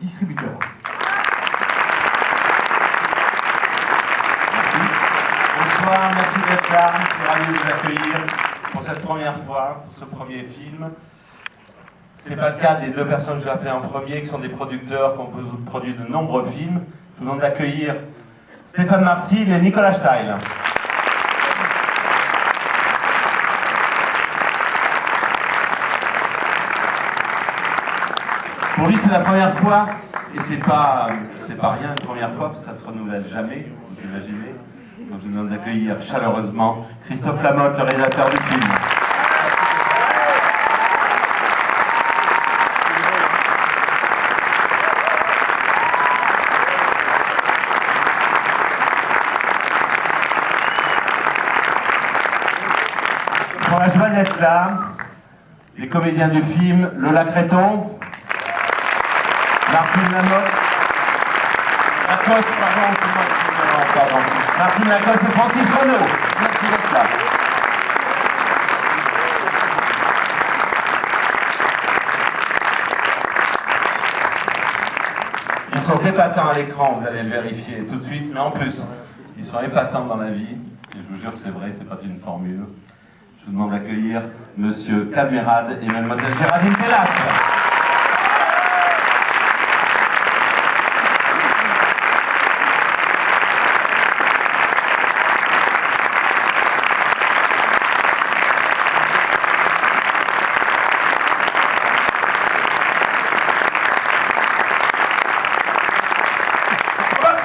distributeurs. Bonsoir, merci d'être là, je suis ravi de vous accueillir pour cette première fois, pour ce premier film. C'est pas le cas des deux personnes que je vais appeler en premier, qui sont des producteurs qui ont produit de nombreux films. Je vous demande d'accueillir Stéphane Marcil et Nicolas Steil. Pour lui, c'est la première fois, et c'est pas rien une première fois, parce que ça se renouvelle jamais, vous imaginez. Donc je vous demande d'accueillir chaleureusement Christophe Lamotte, le réalisateur du film. Pour la joie d'être là, les comédiens du film, Lola Créton, Martine Lamotte, Lacoste, pardon. Martine Lacoste et Francis Renaud. Merci d'être là. Ils sont épatants à l'écran, vous allez le vérifier tout de suite, mais en plus, ils sont épatants dans la vie, et je vous jure que c'est vrai, c'est pas une formule. Je vous demande d'accueillir Monsieur Calmerade et Mademoiselle Géraldine Tellas.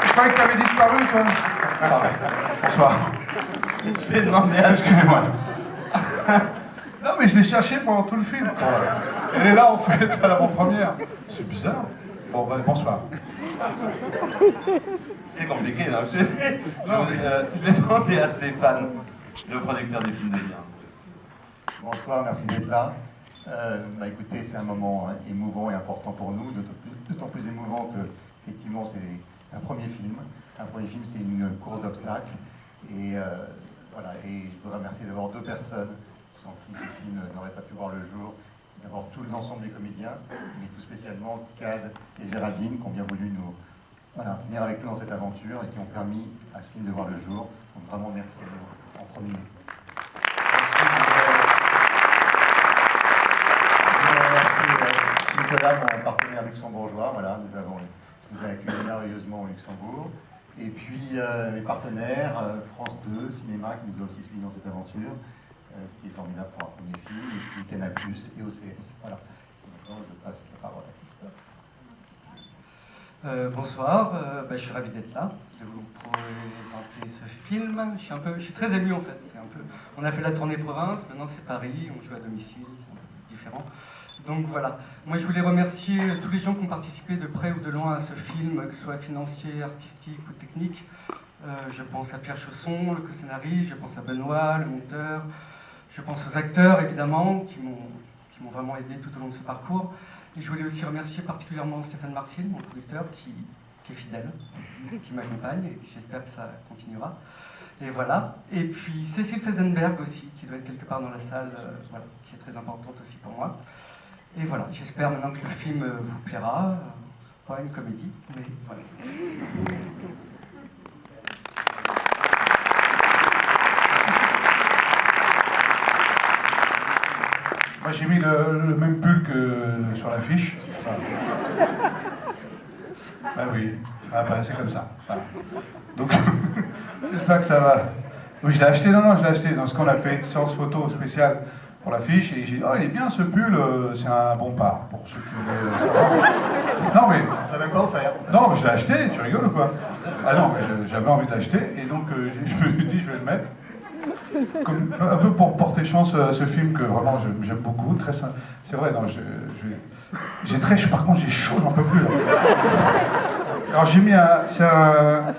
Je croyais que tu avais disparu, toi. Pardon. Bonsoir. Je vais demander à... Excusez-moi. Non, mais je l'ai cherché pendant tout le film. Elle est là, en fait, à l'avant-première. C'est bizarre. Bon, ben, bonsoir. C'est compliqué, non je vais demander à Stéphane, le producteur du film de Bien. Bonsoir, merci d'être là. Écoutez, c'est un moment émouvant et important pour nous, d'autant plus émouvant que, effectivement, c'est un premier film. Un premier film, c'est une course d'obstacles. Et voilà, et je voudrais remercier d'abord deux personnes sans qui ce film n'aurait pas pu voir le jour. D'abord tout l'ensemble des comédiens, mais tout spécialement Cad et Géraldine qui ont bien voulu nous venir avec nous dans cette aventure et qui ont permis à ce film de voir le jour. Donc vraiment merci à vous en premier. Merci Nicolas, mon partenaire luxembourgeois. Voilà, nous avons accueilli merveilleusement au Luxembourg. Et puis mes partenaires, France 2, Cinéma, qui nous a aussi suivis dans cette aventure, ce qui est formidable pour un premier film, et puis Canal+, et OCS. Voilà. Maintenant, je passe la parole à Christophe. Bonsoir, je suis ravi d'être là, de vous présenter ce film. Je suis très ému en fait. On a fait la tournée province, maintenant c'est Paris, on joue à domicile, c'est un peu différent. Donc voilà, moi je voulais remercier tous les gens qui ont participé de près ou de loin à ce film, que ce soit financier, artistique ou technique. Je pense à Pierre Chausson, le co-scénariste, je pense à Benoît, le monteur, je pense aux acteurs évidemment, qui m'ont vraiment aidé tout au long de ce parcours. Et je voulais aussi remercier particulièrement Stéphane Marcil, mon producteur, qui est fidèle, qui m'accompagne, et j'espère que ça continuera. Et voilà. Et puis Cécile Feisenberg aussi, qui doit être quelque part dans la salle, voilà, qui est très importante aussi pour moi. Et voilà, j'espère maintenant que le film vous plaira. Pas une comédie, mais voilà. Moi, j'ai mis le même pull que sur l'affiche. Voilà. Ben oui, c'est comme ça. Voilà. Donc, j'espère que ça va. Oui, je l'ai acheté, non, je l'ai acheté. Dans ce qu'on a fait une séance photo spéciale pour l'affiche, et j'ai dit, oh, il est bien ce pull, c'est un bon part, pour ceux qui voulaient savoir. Non, mais. Tu l'as même pas offert. Non, mais je l'ai acheté, tu rigoles ou quoi? Ah non, mais j'avais envie de l'acheter, et donc je me suis dit, je vais le mettre. Comme, un peu pour porter chance à ce film que vraiment j'aime beaucoup. C'est vrai, non, j'ai très chaud, par contre j'ai chaud, j'en peux plus. Là. Alors j'ai mis ça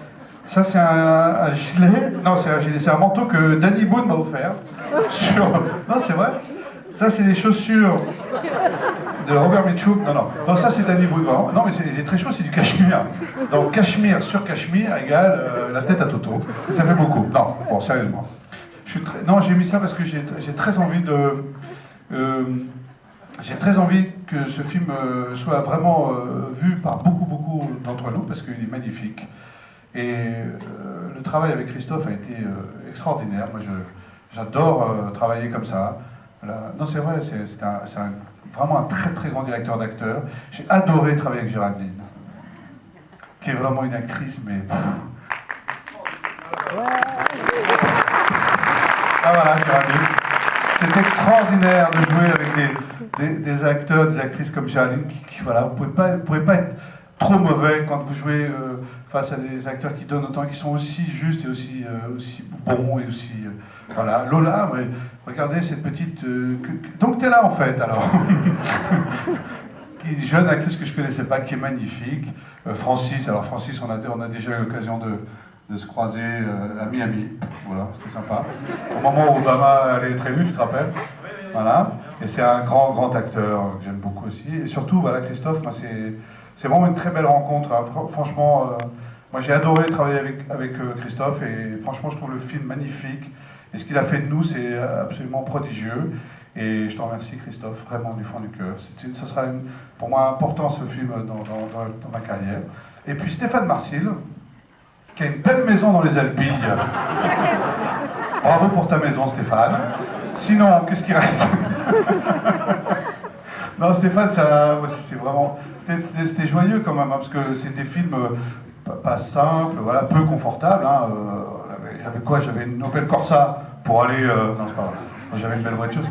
c'est un gilet, non c'est un gilet, c'est un manteau que Danny Boone m'a offert. Non c'est vrai, ça c'est des chaussures de Robert Mitchum, non ça c'est Danny Boone, vraiment. Non mais c'est très chaud, c'est du cachemire. Donc cachemire sur cachemire égale la tête à Toto, et ça fait beaucoup. Non, bon sérieusement. Non, j'ai mis ça parce que j'ai très envie j'ai très envie que ce film soit vraiment vu par beaucoup parce qu'il est magnifique. Et le travail avec Christophe a été extraordinaire. Moi, j'adore travailler comme ça. Voilà. Non, c'est vrai, c'est vraiment un très très grand directeur d'acteurs. J'ai adoré travailler avec Géraldine, qui est vraiment une actrice, mais... Ah voilà, Géraldine. C'est extraordinaire de jouer avec des acteurs, des actrices comme Géraldine, voilà, vous ne pouvez pas être trop mauvais quand vous jouez face à des acteurs qui donnent autant, qui sont aussi justes et aussi bons et aussi... voilà, Lola, ouais, regardez cette petite... donc tu es là en fait, alors. Qui est une jeune actrice que je ne connaissais pas, qui est magnifique. Francis, alors Francis, on a déjà eu l'occasion de se croiser à Miami, voilà, c'était sympa. Au moment où Obama allait être élu, tu te rappelles? Voilà, et c'est un grand acteur que j'aime beaucoup aussi. Et surtout, voilà, Christophe, moi, c'est vraiment une très belle rencontre. Hein. Franchement, moi j'ai adoré travailler avec Christophe et franchement, je trouve le film magnifique. Et ce qu'il a fait de nous, c'est absolument prodigieux. Et je te remercie, Christophe, vraiment du fond du cœur. Ce sera pour moi important, ce film, dans ma carrière. Et puis Stéphane Marcil, qui a une belle maison dans les Alpilles. Bravo pour ta maison, Stéphane. Sinon, qu'est-ce qui reste? Non, Stéphane, c'est vraiment... C'était joyeux quand même, hein, parce que c'est des films pas simples, voilà, peu confortables. Hein, j'avais quoi? J'avais une Opel Corsa pour aller... non, c'est pas vrai. J'avais une belle voiture.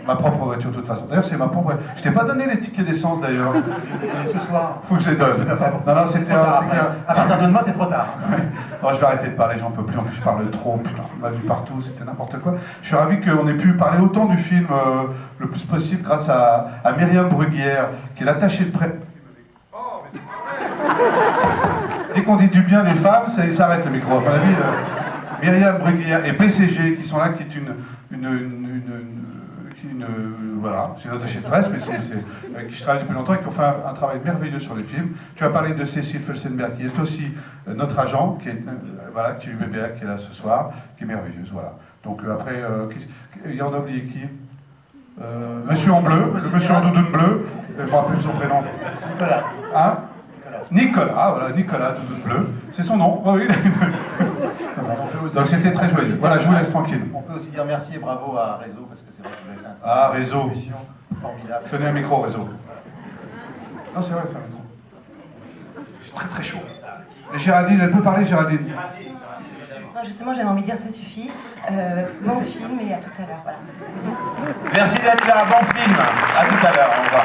Ma propre voiture de toute façon. D'ailleurs, c'est ma propre... Je t'ai pas donné les tickets d'essence d'ailleurs. Ce soir. Faut que je les donne. Non, c'était un... À partir de demain, c'est trop tard. Oh, je vais arrêter de parler, j'en peux plus. En plus, je parle trop. Putain, on m'a vu partout, c'était n'importe quoi. Je suis ravi qu'on ait pu parler autant du film le plus possible grâce à Myriam Bruguière, qui est l'attachée de presse. Dès qu'on dit du bien des femmes, ça s'arrête le micro. À mon avis, Myriam Bruguière et BCG, qui sont là, qui est voilà, c'est une attachée de presse, mais avec qui je travaille depuis longtemps et qui ont fait un travail merveilleux sur les films. Tu as parlé de Cécile Felsenberg, qui est aussi notre agent, qui est UBBA, qui est là ce soir, qui est merveilleuse, voilà. Donc après, il y en a oublié qui? Monsieur en bleu, le monsieur en doudoune bleu, je me rappelle son prénom. Nicolas. Hein? Nicolas, voilà, Nicolas, doudoune bleu, c'est son nom, oh, oui. Donc c'était très joyeux. Voilà, je vous laisse tranquille. On peut aussi dire merci et bravo à Réseau, parce que c'est vrai que vous avez fait Ah, Réseau. formidable. Tenez un micro, Réseau. Non, c'est vrai, c'est un micro. C'est très très chaud. Et Géraldine, elle peut parler, Géraldine? Non, justement, j'avais envie de dire ça suffit. Bon film et à tout à l'heure. Voilà. Merci d'être là, bon film. À tout à l'heure, au revoir.